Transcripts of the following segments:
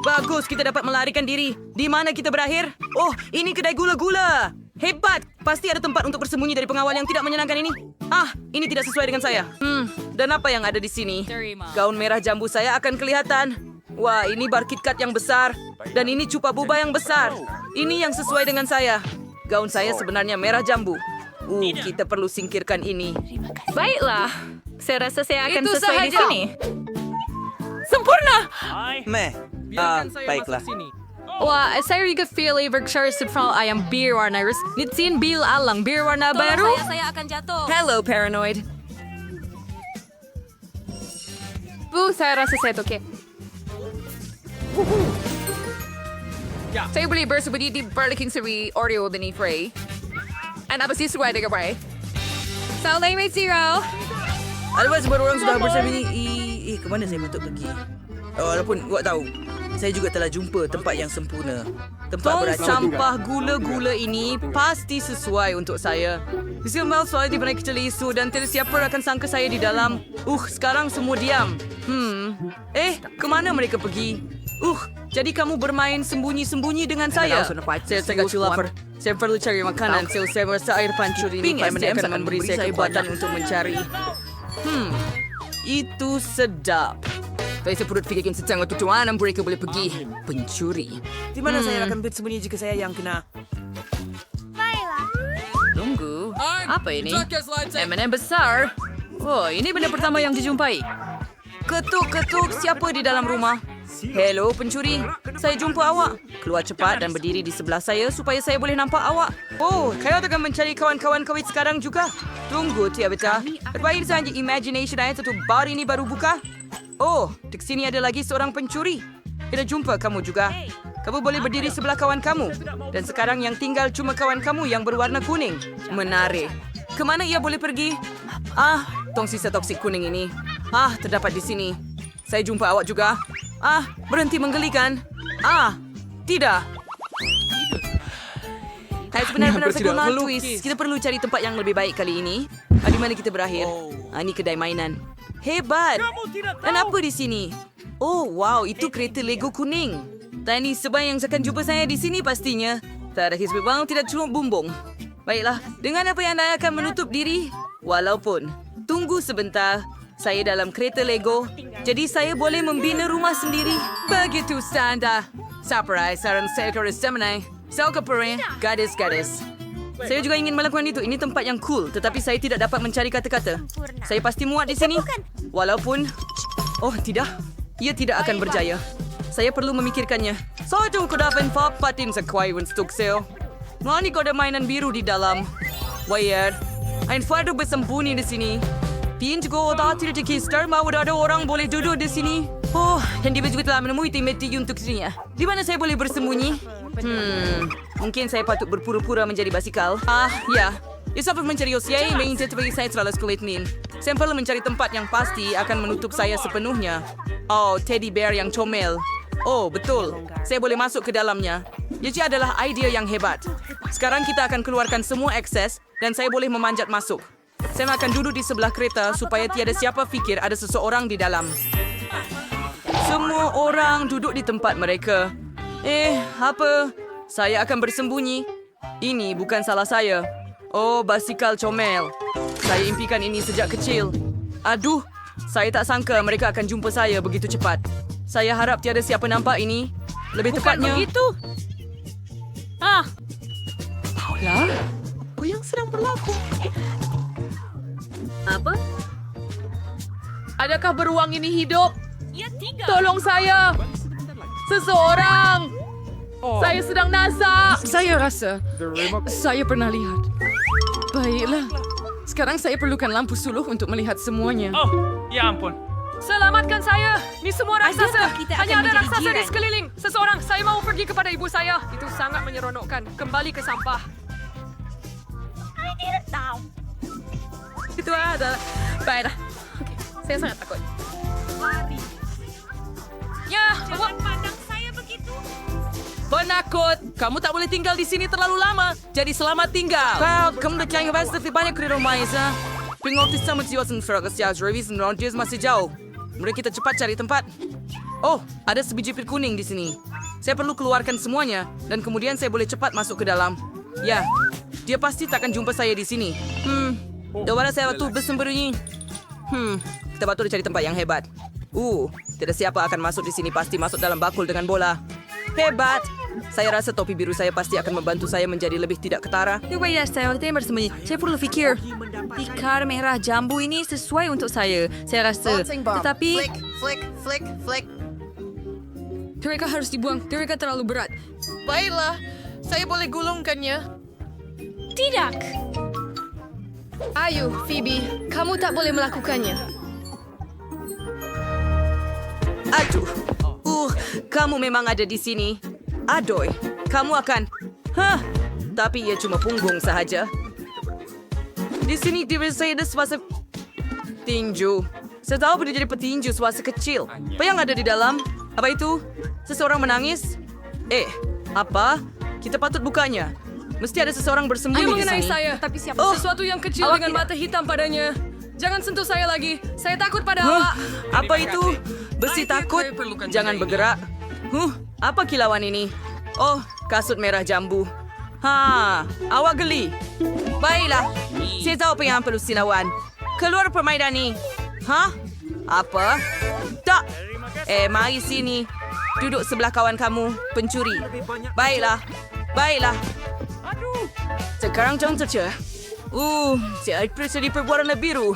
Bagus, kita dapat melarikan diri. Di mana kita berakhir? Oh, ini kedai gula-gula. Hebat. Pasti ada tempat untuk bersembunyi dari pengawal yang tidak menyenangkan ini. Ah, ini tidak sesuai dengan saya. Dan apa yang ada di sini? Gaun merah jambu saya akan kelihatan. Wah, ini bar KitKat yang besar. Dan ini cupa boba yang besar. Ini yang sesuai dengan saya. Gaun saya sebenarnya merah jambu. Kita perlu singkirkan ini. Baiklah. Saya rasa saya akan Itu sesuai di sahaja. sini. Sempurna! Baiklah. Wah, saya juga feel Berkshire Central ayam bir warna rus. Nitsin bil alang bir warna baru. Saya akan jatuh. Hello, Paranoid. Saya rasa saya oke. Saya beli bersembunyi di Burger King seri Oreo dan Frey. And apa sih sesuai dengan Frey? So, Lame Zero. Ada sebaru orang sudah bersembunyi. Kemana saya patut pergi? Walaupun awak tahu, saya juga telah jumpa tempat yang sempurna. Tempat beracun. Sampah gula-gula ini pasti sesuai untuk saya. Zilmal soal di mana kita lisu dan tidak siapa akan sangka saya di dalam. Sekarang semua diam. Kemana mereka pergi? Jadi kamu bermain sembunyi-sembunyi dengan saya? Saya sangat lapar. Saya perlu cari makanan. Saya merasa air pancur ini pasti akan memberi saya kekuatan untuk mencari. Itu sedap. Saya perut fikirkan sedang waktu mana mereka boleh pergi. Pencuri. Di mana saya akan bersembunyi jika saya yang kena? Tunggu. Apa ini? M&M besar. Oh, ini benda pertama yang dijumpai. Ketuk-ketuk, siapa di dalam rumah? Hello, pencuri. Saya jumpa awak. Keluar cepat dan berdiri di sebelah saya supaya saya boleh nampak awak. Kau akan mencari kawan-kawan kau sekarang juga? Tunggu, Tia-Beta. Terbaik saja imagination saya satu bar ini baru buka. Di sini ada lagi seorang pencuri. Kita jumpa kamu juga. Kamu boleh berdiri sebelah kawan kamu. Dan sekarang yang tinggal cuma kawan kamu yang berwarna kuning. Menarik. Kemana ia boleh pergi? Tong sisa toksik kuning ini. Terdapat di sini. Saya jumpa awak juga. Berhenti menggelikan. Tidak. Saya benar-benar terkenal twist. Kita perlu cari tempat yang lebih baik kali ini. Di mana kita berakhir? Ini kedai mainan. Hebat. Dan apa di sini? Wow, itu kereta Lego kuning. Tani sebab yang akan jumpa saya di sini pastinya. Tak ada hisbi bang, tidak cuma bumbung. Baiklah, dengan apa yang anda akan menutup diri? Walaupun, tunggu sebentar. Saya dalam kereta Lego, jadi saya boleh membina rumah sendiri. Begitu standar. Surprise, sarang saya ke resemene. Saya ke pere, gadis-gadis. Saya juga ingin melakukan itu. Ini tempat yang cool, tetapi saya tidak dapat mencari kata-kata. Saya pasti muat di sini. Walaupun, tidak. Ia tidak akan berjaya. Saya perlu memikirkannya. Saya ko dapat papatin sa kwai untuk sale. Nani ko ada mainan biru di dalam. Weird. Ein fado bersembunyi di sini. Pintu ko tidak terkistar, mau ada orang boleh duduk di sini. Dan dia juga telah menemui tim meeting untuk sini. Di mana saya boleh bersembunyi? Mungkin saya patut berpura-pura menjadi basikal. Ya. Ia sampai mencari Osiai, main tetapi saya terlalu kulit nin. Saya perlu mencari tempat yang pasti akan menutup saya sepenuhnya. Teddy bear yang comel. Betul. Saya boleh masuk ke dalamnya. Jadi adalah idea yang hebat. Sekarang kita akan keluarkan semua akses dan saya boleh memanjat masuk. Saya akan duduk di sebelah kereta supaya tiada siapa fikir ada seseorang di dalam. Semua orang duduk di tempat mereka. Apa? Saya akan bersembunyi. Ini bukan salah saya. Basikal comel. Saya impikan ini sejak kecil. Aduh, saya tak sangka mereka akan jumpa saya begitu cepat. Saya harap tiada siapa nampak ini. Lebih tepatnya... Bukan begitu. Paula? Apa yang sedang berlaku? Apa? Adakah beruang ini hidup? Ya, 3. Tolong saya! Seseorang! Saya sedang nasak! Saya rasa saya pernah lihat. Baiklah. Sekarang saya perlukan lampu suluh untuk melihat semuanya. Ya ampun. Selamatkan saya! Ini semua raksasa! Adakah kita Hanya akan ada menjadi raksasa di jiran? sekeliling! Seseorang, saya mau pergi kepada ibu saya. Itu sangat menyeronokkan. Kembali ke sampah. I didn't know. Itu adalah... Baiklah. Oke, saya sangat takut. Lari. Ya, Jangan pandang saya begitu. Penakut! Kamu tak boleh tinggal di sini terlalu lama. Jadi selamat tinggal. Kamu dah jangan bahas lebih banyak di rumah, Isa. Pengoptis sama jiwa sen fragas ya, revis dan masih jauh. Mari kita cepat cari tempat. Oh, ada sebiji pil kuning di sini. Saya perlu keluarkan semuanya dan kemudian saya boleh cepat masuk ke dalam. Ya, dia pasti takkan jumpa saya di sini. Di mana saya waktu bersembunyi? Kita patut cari tempat yang hebat. Tidak siapa akan masuk di sini, pasti masuk dalam bakul dengan bola. Hebat! Saya rasa topi biru saya pasti akan membantu saya menjadi lebih tidak ketara. Saya bersembunyi. Saya perlu fikir. Tikar merah jambu ini sesuai untuk saya rasa. Tetapi Flick. Mereka harus dibuang. Mereka terlalu berat. Baiklah, saya boleh gulungkannya. Tidak. Ayo, Phoebe, kamu tak boleh melakukannya. Aduh, kamu memang ada di sini. Adoy, kamu akan... tapi ia cuma punggung sahaja. Di sini diri saya ada suasa tinju. Saya tahu boleh jadi petinju suasa kecil. Apa yang ada di dalam? Apa itu? Seseorang menangis? Apa? Kita patut bukanya. Mesti ada seseorang bersembunyi Ayo di mengenai sini. saya. Tapi siapa? Sesuatu yang kecil Awak dengan tidak- mata hitam padanya. Jangan sentuh saya lagi. Saya takut pada awak. Apa itu? Besi takut? Jangan bergerak. Apa kilauan ini? Oh, kasut merah jambu. Awak geli. Baiklah, saya tahu apa yang perlu silawan. Keluar permainan ni. Apa? Tak. Mari sini. Duduk sebelah kawan kamu, pencuri. Baiklah. Sekarang jangan terceh. Saya periksa di perbuatan biru.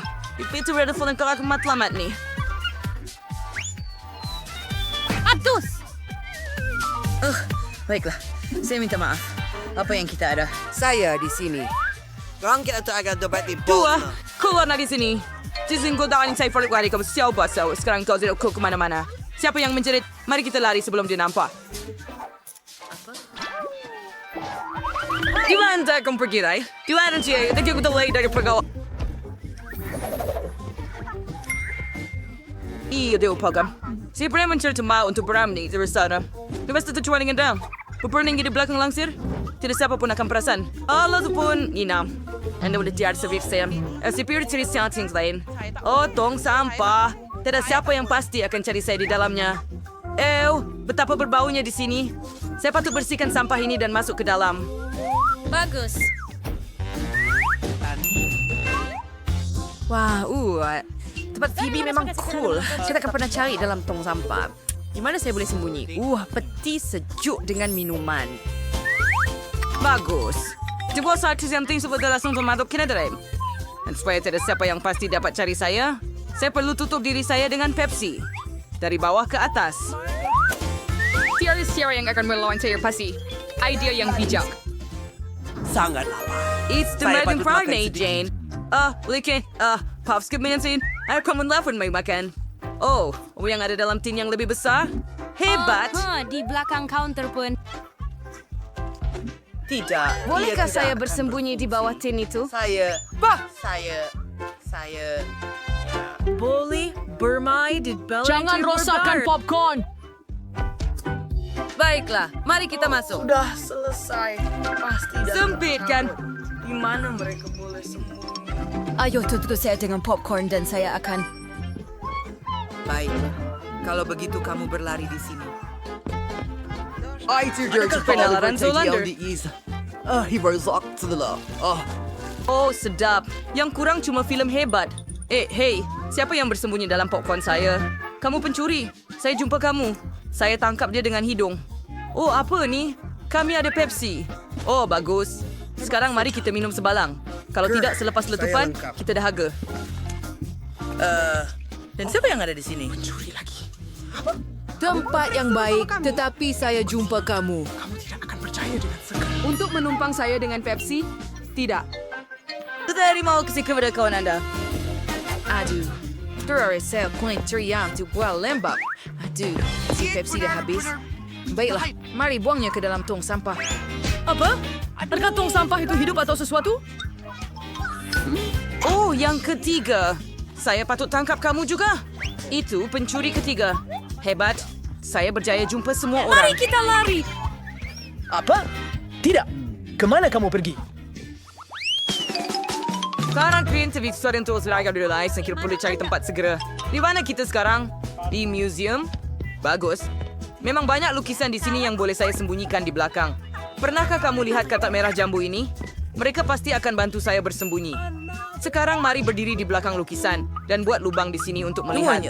Itu ada phone yang kelak matlamat ni. Atus. Baiklah, saya minta maaf. Apa yang kita ada? Saya di sini. Korang kita tu agak dobat di Dua, keluar dari sini. Jizin kau tak saya balik lari kamu siapa so. Sekarang kau tidak ke mana-mana. Siapa yang menjerit? Mari kita lari sebelum dia nampak. Di mana kamu pergi, Rai? Di mana dia? Tadi aku terlai dari pergawa. Iya, dia pagam. Saya pernah mencari tempat untuk beramni di sana. Lepas itu tujuan dengan dam. Beberning di belakang langsir. Tidak siapa pun akan perasan. Allah tu pun inam. Anda boleh tiada servis saya. Sipir cari something lain. Oh, tong sampah. Tidak siapa yang pasti akan cari saya di dalamnya. Betapa berbaunya di sini. Saya patut bersihkan sampah ini dan masuk ke dalam. Bagus. Wah, tempat Phoebe memang cool. Saya tak akan pernah cari dalam tong sampah. Di mana saya boleh sembunyi? Peti sejuk dengan minuman. Bagus. Sebuah saksi yang tinggi seperti langsung masuk ke dalam. Dan supaya tidak siapa yang pasti dapat cari saya perlu tutup diri saya dengan Pepsi. Dari bawah ke atas. Tiada siapa yang akan melawan saya pasti. Idea yang bijak. sangat lapar. It's the Saya American patut Pride makan Night, sedikit. Jane. Likin, Pops kemensin. Ayo kamu telepon may makan. Oh, yang ada dalam tin yang lebih besar? Hebat! Di belakang counter pun. Tidak. Bolehkah ia saya tidak. bersembunyi di bawah tin itu? Saya. Boleh bermain di bawah Jangan rosakkan popcorn. Baiklah, mari kita masuk. Sudah selesai. Pasti dah. Sempit kan? Di mana mereka boleh sembunyi? Ayo tutup saya dengan popcorn dan saya akan... Baik. Kalau begitu kamu berlari di sini. penalaran Zoolander? He was locked to the law. Oh, sedap. Yang kurang cuma filem hebat. Hey, siapa yang bersembunyi dalam popcorn saya? Kamu pencuri. Saya jumpa kamu. Saya tangkap dia dengan hidung. Oh, apa ni? Kami ada Pepsi. Oh, bagus. Sekarang mari kita minum sebalang. Kalau tidak, selepas letupan, lengkap. kita dahaga. Dan siapa yang ada di sini? Tempat yang baik, tetapi saya jumpa kamu. Untuk menumpang saya dengan Pepsi? Tidak. Terima kasih kepada kawan anda. Aduh, terus saya kulit teriak tu buah lembab. Aduh, si Pepsi dah habis. Baiklah, mari buangnya ke dalam tong sampah. Apa? Adakah tong sampah itu hidup atau sesuatu? Oh, yang ketiga. Saya patut tangkap kamu juga. Itu pencuri ketiga. Hebat. Saya berjaya jumpa semua orang. Mari kita lari. Apa? Tidak. Kemana kamu pergi? Sekarang kreatif untuk selagak dulu lah. Saya kira perlu cari tempat segera. Di mana kita sekarang? Di museum? Bagus. Memang banyak lukisan di sini yang boleh saya sembunyikan di belakang. Pernahkah kamu lihat katak merah jambu ini? Mereka pasti akan bantu saya bersembunyi. Sekarang mari berdiri di belakang lukisan dan buat lubang di sini untuk melihat.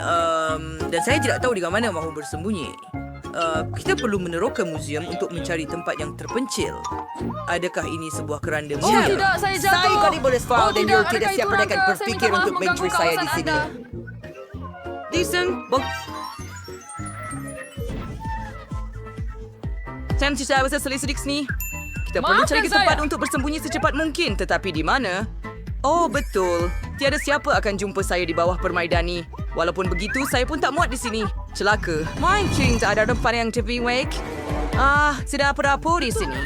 Dan saya tidak tahu di mana mahu bersembunyi. Kita perlu meneroka muzium untuk mencari tempat yang terpencil. Adakah ini sebuah keranda Oh, muzium? tidak, saya jatuh. Saya kali boleh faham Oh, dan tidak, you tidak adakah siap itu mereka Rangga? Saya berfikir minta maaf untuk mengganggu bantu saya di kawasan sini. Anda. Decent. Sam, saya bisa selisih sini. Kita perlu Maafkan cari tempat saya. untuk bersembunyi secepat mungkin. Tetapi di mana? Oh, betul. Tiada siapa akan jumpa saya di bawah permaidani. Walaupun begitu, saya pun tak muat di sini. Celaka. Mancing tak ada tempat yang tepi wake. Tidak apa-apa di sini.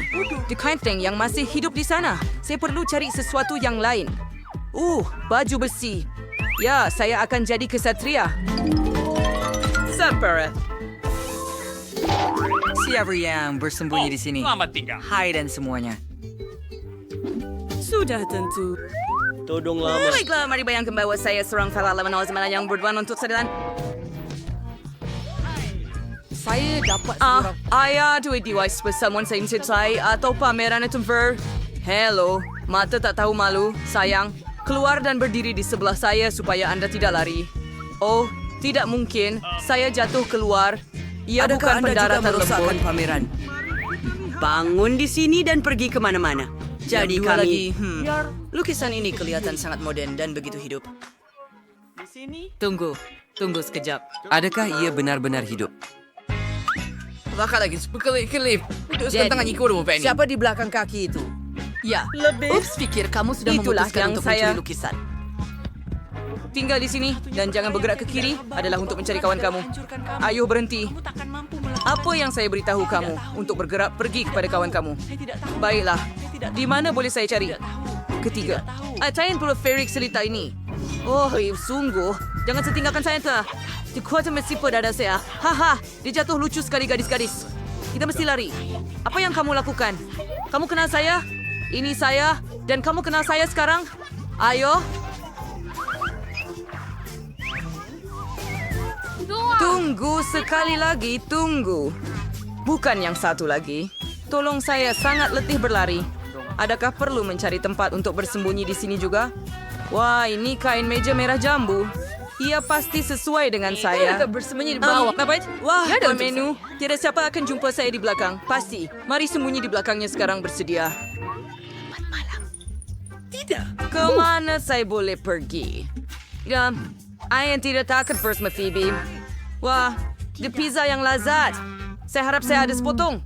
The kind thing yang masih hidup di sana. Saya perlu cari sesuatu yang lain. Baju besi. Ya, saya akan jadi kesatria. Sampara. Siapa yang bersembunyi di sini? Selamat tinggal. Hai dan semuanya. Sudah tentu. Tolonglah. Baiklah, mari bayangkan bahwa saya seorang falala menawar zaman yang berduaan untuk sedalan. Saya dapat Ayah duit device bersama sainted saya atau pameran itu Hello, mata tak tahu malu, sayang. Keluar dan berdiri di sebelah saya supaya Anda tidak lari. Oh, tidak mungkin. Saya jatuh keluar. Ia Adakah bukan Anda juga pendaratan merosakkan lembut. pameran? Bangun di sini dan pergi kemana-mana. Jadi Yang dua kami... lagi, lukisan ini kelihatan sangat modern dan begitu hidup. Tunggu sekejap. Adakah ia benar-benar hidup? bakal lagi kelip. Siapa di belakang kaki itu? Ya. Ups, pikir kamu sudah Itulah memutuskan yang untuk saya- mencuri lukisan. Tinggal di sini dan jangan bergerak ke kiri adalah untuk mencari kawan kamu. Ayo berhenti. Apa yang saya beritahu kamu untuk bergerak pergi kepada kawan kamu? Baiklah. Di mana boleh saya cari? Ketiga. Atain pula Ferik cerita ini. Oh, sungguh. Jangan setinggalkan saya tak. Di kuota mesti pada saya. Haha, dia jatuh lucu sekali gadis-gadis. Kita mesti lari. Apa yang kamu lakukan? Kamu kenal saya? Ini saya. Dan kamu kenal saya sekarang? Ayo. Tunggu sekali lagi, tunggu. Bukan yang satu lagi. Tolong saya sangat letih berlari. Adakah perlu mencari tempat untuk bersembunyi di sini juga? Wah, ini kain meja merah jambu. Ia pasti sesuai dengan saya. Kita bersembunyi di bawah. Apa? Wah, Ya, ada tuan untuk menu. Tidak siapa akan jumpa saya di belakang. Pasti. Mari sembunyi di belakangnya sekarang bersedia. Tidak. Kemana saya boleh pergi? Ya, saya tidak takut bersama Phoebe. Wah, di pizza yang lazat. Saya harap saya ada sepotong.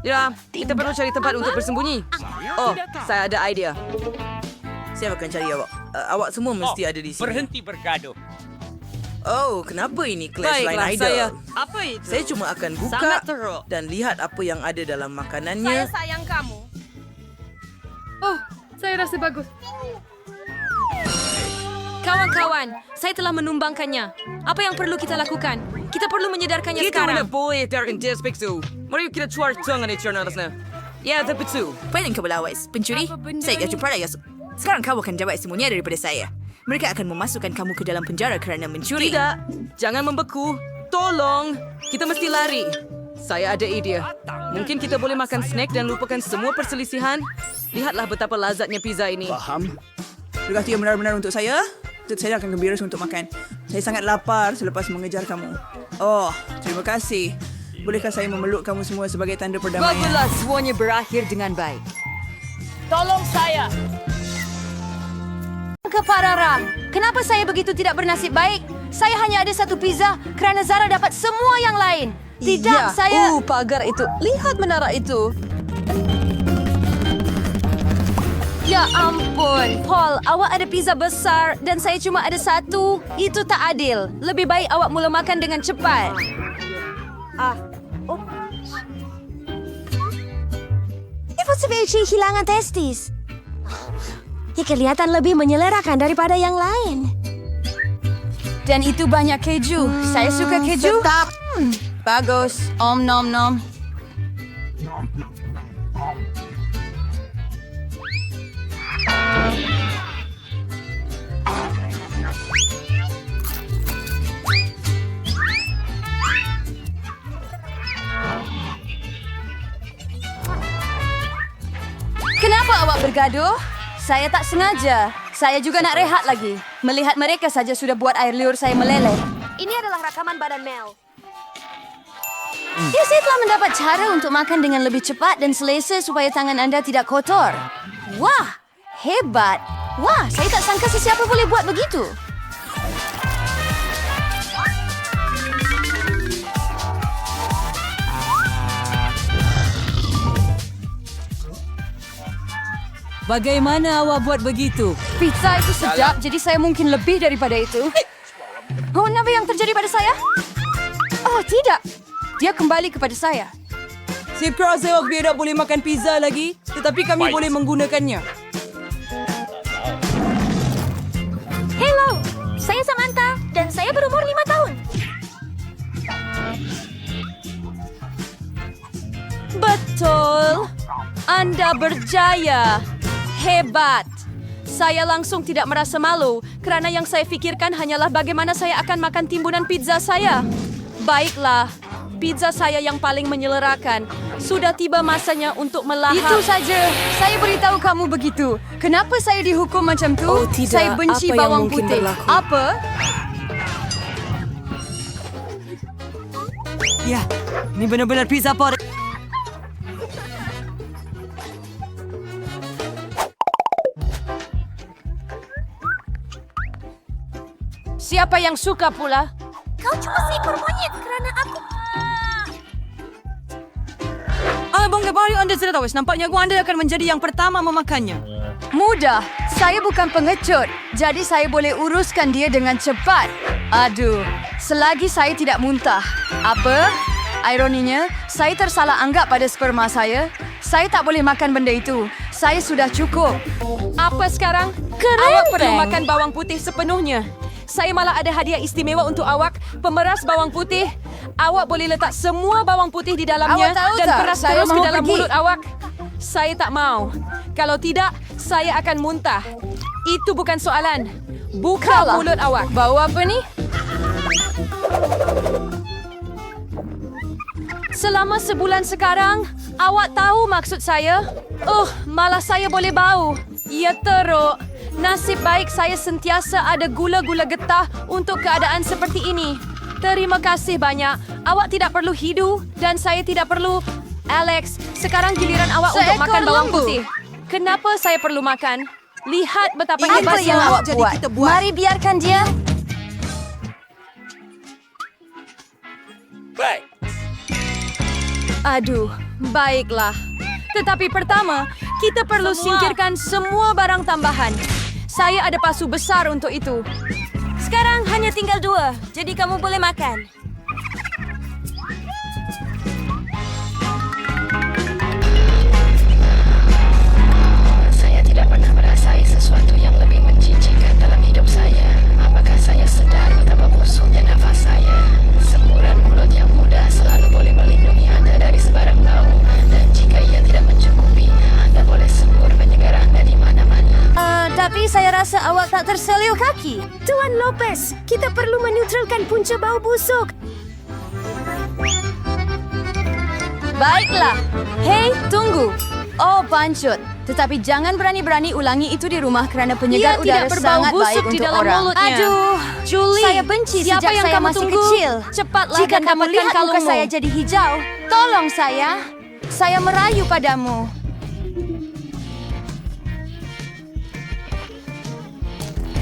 Ya, kita perlu cari tempat untuk bersembunyi. Oh, saya ada idea. Saya akan cari awak. Awak semua mesti ada di sini. Berhenti bergaduh. Oh, kenapa ini Clash Line Baiklah, Idol? saya. Apa itu? Saya cuma akan buka Sangat teruk. dan lihat apa yang ada dalam makanannya. sayang kamu. Oh, saya rasa bagus. Kawan-kawan, saya telah menumbangkannya. Apa yang perlu kita lakukan? Kita perlu menyedarkannya Kita mana sekarang. boleh terkena despektu. Mari kita cuar tangan di cerna atasnya. Ya, tapi itu. Apa yang kau belawais? Pencuri? Saya akan jumpa ya. Sekarang kau akan jawab semuanya daripada saya. Mereka akan memasukkan kamu ke dalam penjara kerana mencuri. Tidak, jangan membeku. Tolong, kita mesti lari. Saya ada ide. Mungkin kita boleh makan snack dan lupakan semua perselisihan. Lihatlah betapa lazatnya pizza ini. Faham. Tugas yang benar-benar untuk saya. Saya akan gembira untuk makan. Saya sangat lapar selepas mengejar kamu. Oh, terima kasih. Bolehkah saya memeluk kamu semua sebagai tanda perdamaian? Baguslah semuanya berakhir dengan baik. Tolong saya. Keparara, kenapa saya begitu tidak bernasib baik? Saya hanya ada satu pizza kerana Zara dapat semua yang lain. Tidak, saya... pagar itu. Lihat menara itu. Ya ampun, Paul, awak ada pizza besar dan saya cuma ada satu. Itu tak adil. Lebih baik awak mula makan dengan cepat. Ibu seperti hilangan testis. Ya, kelihatan lebih menyelerakan daripada yang lain. Dan itu banyak keju. Saya suka keju. Tetap. Bagus. Om nom nom. Kenapa awak bergaduh? Saya tak sengaja. Saya juga nak rehat lagi. Melihat mereka saja sudah buat air liur saya meleleh. Ini adalah rakaman badan Mel. Ya, saya telah mendapat cara untuk makan dengan lebih cepat dan selesa supaya tangan anda tidak kotor. Wah, hebat. Wah, saya tak sangka sesiapa boleh buat begitu. Bagaimana awak buat begitu? Pizza itu sedap, jadi saya mungkin lebih daripada itu. Oh, apa yang terjadi pada saya? Oh, tidak. Dia kembali kepada saya. Saya rasa awak tidak boleh makan pizza lagi, tetapi kami boleh menggunakannya. Hello, saya Samantha dan saya berumur 5 tahun. Betul. Anda berjaya. Hebat. Saya langsung tidak merasa malu kerana yang saya fikirkan hanyalah bagaimana saya akan makan timbunan pizza saya. Baiklah, pizza saya yang paling menyelerakan. Sudah tiba masanya untuk melahap. Itu saja. Saya beritahu kamu begitu. Kenapa saya dihukum macam tu? Oh, tidak. Saya benci Apa yang bawang mungkin putih. berlaku? Apa? Ya, ini benar-benar pizza pot. Siapa yang suka pula? Kau cuma seekor monyet kerana aku... Abang Gabari, Anda sudah tahu. Nampaknya Anda akan menjadi yang pertama memakannya. Mudah. Saya bukan pengecut. Jadi saya boleh uruskan dia dengan cepat. Aduh, selagi saya tidak muntah. Apa? Ironinya, saya tersalah anggap pada sperma saya. Saya tak boleh makan benda itu. Saya sudah cukup. Apa sekarang? Awak perlu makan bawang putih sepenuhnya. Saya malah ada hadiah istimewa untuk awak, pemeras bawang putih. Awak boleh letak semua bawang putih di dalamnya Awak tahu dan tak, peras saya terus ke mau dalam pergi. mulut awak. Saya tak mau. Kalau tidak, saya akan muntah. Itu bukan soalan. Buka Kalah. mulut awak. Bau apa ni? Selama sebulan sekarang, awak tahu maksud saya? Malah saya boleh bau. Ya teruk. Nasib baik saya sentiasa ada gula-gula getah untuk keadaan seperti ini. Terima kasih banyak. Awak tidak perlu hidu dan saya tidak perlu... Alex, sekarang giliran awak untuk Seekor makan bawang lembu. putih. Kenapa saya perlu makan? Lihat betapa Apa hebatnya yang awak jadi buat? kita buat. Mari biarkan dia. Aduh, baiklah. Tetapi pertama, kita perlu singkirkan semua barang tambahan. Saya ada pasu besar untuk itu. Sekarang hanya tinggal 2, jadi kamu boleh makan. Saya tidak pernah merasai sesuatu yang lebih menjijikan dalam hidup saya. Apakah saya sedar betapa busuknya nafas saya? Semburan mulut yang mudah selalu boleh melindungi Anda dari sebarang bau. Dan jika ia tidak mencukupi, Anda boleh sembur penyegaran dari mana-mana. Tapi saya rasa awak tak terselio kaki. Tuan Lopez, kita perlu menetralkan punca bau busuk. Baiklah. Hei, tunggu. Oh, pancut. Tetapi jangan berani-berani ulangi itu di rumah kerana penyegar Ia udara tidak berbau sangat baik busuk di untuk dalam orang. mulutnya. Aduh, Julie, saya benci siapa sejak yang saya kamu masih tunggu? kecil. Cepatlah Jika dan kamu dapatkan lihat muka kalungmu. saya jadi hijau, tolong saya merayu padamu.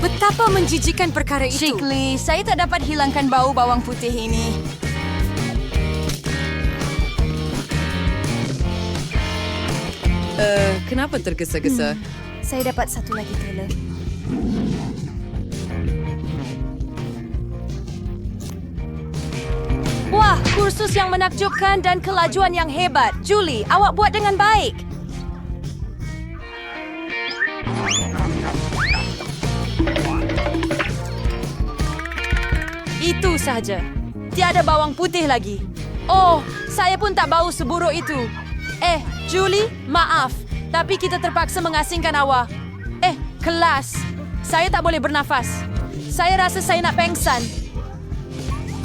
Betapa menjijikan perkara itu. Shikli, saya tak dapat hilangkan bau bawang putih ini. Kenapa tergesa-gesa? Saya dapat satu lagi telur. Wah, kursus yang menakjubkan dan kelajuan yang hebat. Julie, awak buat dengan baik. Itu saja. Tiada bawang putih lagi. Oh, saya pun tak bau seburuk itu. Julie, maaf. Tapi kita terpaksa mengasingkan awak. Kelas. Saya tak boleh bernafas. Saya rasa saya nak pengsan.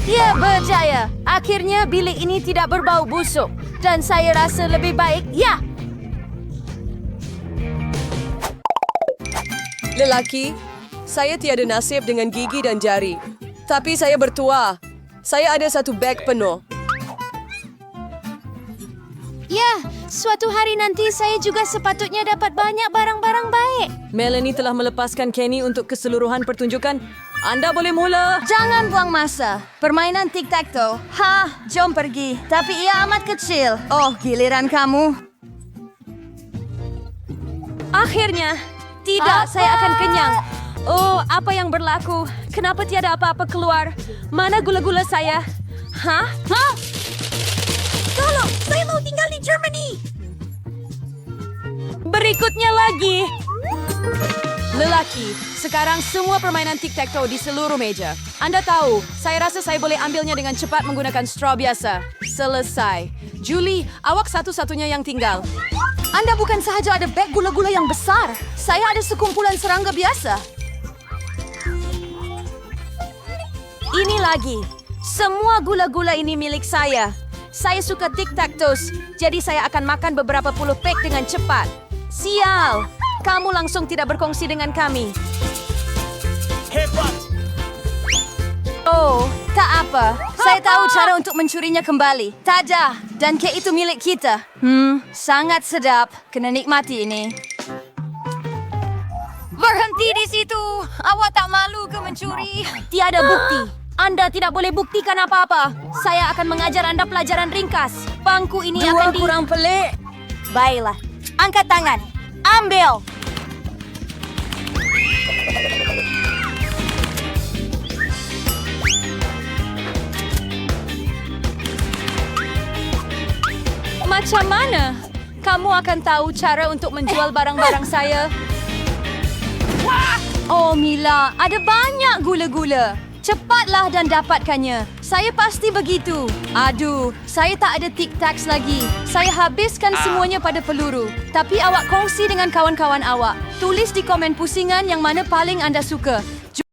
Ya, berjaya. Akhirnya bilik ini tidak berbau busuk. Dan saya rasa lebih baik, ya. Lelaki, saya tiada nasib dengan gigi dan jari. Tapi saya bertuah. Saya ada satu beg penuh. Ya, suatu hari nanti saya juga sepatutnya dapat banyak barang-barang baik. Melanie telah melepaskan Kenny untuk keseluruhan pertunjukan. Anda boleh mula. Jangan buang masa. Permainan tic-tac-toe. Jom pergi. Tapi ia amat kecil. Oh, giliran kamu. Akhirnya, tidak, saya akan kenyang. Oh, apa yang berlaku? Kenapa tiada apa-apa keluar? Mana gula-gula saya? Hah? Tolong, saya mau tinggal di Germany. Berikutnya lagi. Lelaki, sekarang semua permainan tic-tac-toe di seluruh meja. Anda tahu, saya rasa saya boleh ambilnya dengan cepat menggunakan straw biasa. Selesai. Julie, awak satu-satunya yang tinggal. Anda bukan sahaja ada beg gula-gula yang besar. Saya ada sekumpulan serangga biasa. Ini lagi. Semua gula-gula ini milik saya. Saya suka tic-tac-toes, jadi saya akan makan beberapa puluh pack dengan cepat. Sial, kamu langsung tidak berkongsi dengan kami. Hebat! Oh, tak apa. Saya tahu cara untuk mencurinya kembali. Tada, dan kek itu milik kita. Sangat sedap. Kena nikmati ini. Berhenti di situ. Awak tak malu ke mencuri? Tiada bukti. Anda tidak boleh buktikan apa-apa. Saya akan mengajar Anda pelajaran ringkas. Bangku ini akan kurang pelik. Baiklah. Angkat tangan. Ambil. Macam mana? Kamu akan tahu cara untuk menjual barang-barang saya? Oh, Mila, ada banyak gula-gula. Cepatlah dan dapatkannya. Saya pasti begitu. Aduh, saya tak ada tic-tacs lagi. Saya habiskan semuanya pada peluru. Tapi awak kongsi dengan kawan-kawan awak. Tulis di komen pusingan yang mana paling anda suka.